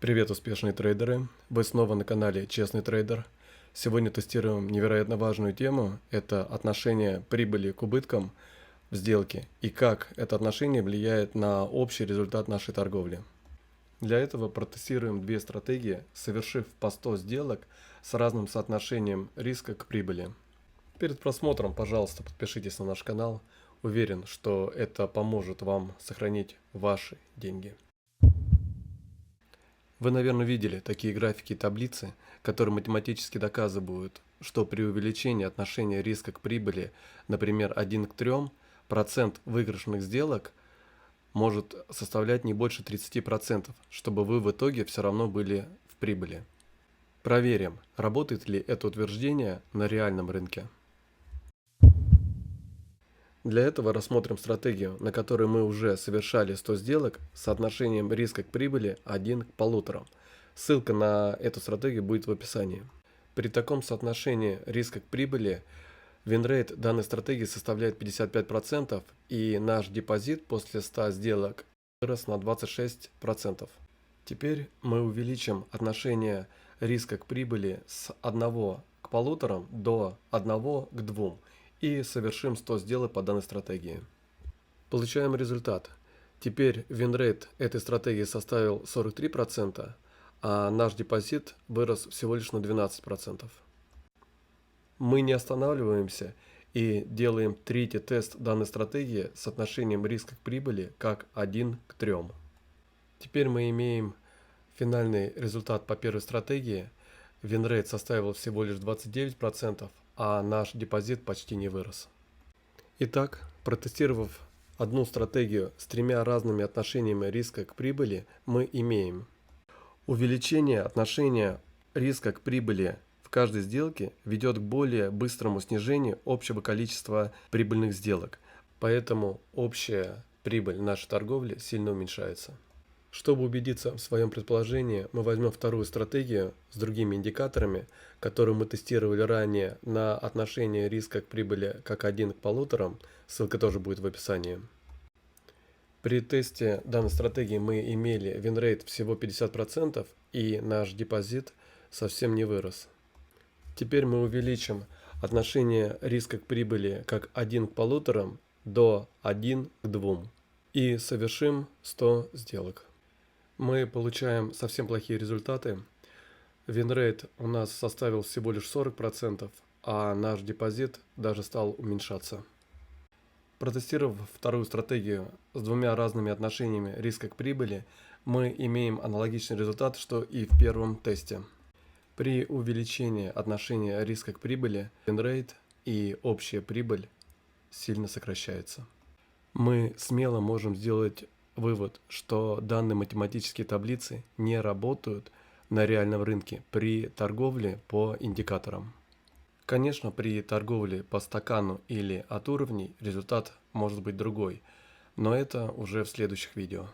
Привет, успешные трейдеры! Вы снова на канале Честный Трейдер. Сегодня тестируем невероятно важную тему. Это отношение прибыли к убыткам в сделке и как это отношение влияет на общий результат нашей торговли. Для этого протестируем две стратегии, совершив по 100 сделок с разным соотношением риска к прибыли. Перед просмотром, пожалуйста, подпишитесь на наш канал. Уверен, что это поможет вам сохранить ваши деньги. Вы, наверное, видели такие графики и таблицы, которые математически доказывают, что при увеличении отношения риска к прибыли, например, 1 к 3, процент выигрышных сделок может составлять не больше 30%, чтобы вы в итоге все равно были в прибыли. Проверим, работает ли это утверждение на реальном рынке. Для этого рассмотрим стратегию, на которой мы уже совершали 100 сделок с соотношением риска к прибыли 1 к 1,5. Ссылка на эту стратегию будет в описании. При таком соотношении риска к прибыли винрейт данной стратегии составляет 55%, и наш депозит после 100 сделок вырос на 26%. Теперь мы увеличим отношение риска к прибыли с 1 к 1,5 до 1 к 2 и совершим 100 сделок по данной стратегии. Получаем результат. Теперь винрейт этой стратегии составил 43%, а наш депозит вырос всего лишь на 12%. Мы не останавливаемся и делаем третий тест данной стратегии с отношением риска к прибыли как 1 к 3. Теперь мы имеем финальный результат по первой стратегии. Винрейт составил всего лишь 29%, а наш депозит почти не вырос. Итак, протестировав одну стратегию с тремя разными отношениями риска к прибыли, мы имеем увеличение отношения риска к прибыли в каждой сделке ведет к более быстрому снижению общего количества прибыльных сделок, поэтому общая прибыль нашей торговли сильно уменьшается. Чтобы убедиться в своем предположении, мы возьмем вторую стратегию с другими индикаторами, которую мы тестировали ранее на отношение риска к прибыли как 1 к 1,5, ссылка тоже будет в описании. При тесте данной стратегии мы имели винрейт всего 50%, и наш депозит совсем не вырос. Теперь мы увеличим отношение риска к прибыли как 1 к 1,5 до 1 к 2 и совершим 100 сделок. Мы получаем совсем плохие результаты. Винрейт у нас составил всего лишь 40%, а наш депозит даже стал уменьшаться. Протестировав вторую стратегию с двумя разными отношениями риска к прибыли, мы имеем аналогичный результат, что и в первом тесте. При увеличении отношения риска к прибыли, винрейт и общая прибыль сильно сокращается. Мы смело можем сделать вывод, что данные математические таблицы не работают на реальном рынке при торговле по индикаторам. Конечно, при торговле по стакану или от уровней результат может быть другой, но это уже в следующих видео.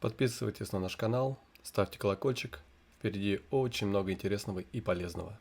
Подписывайтесь на наш канал, ставьте колокольчик, впереди очень много интересного и полезного.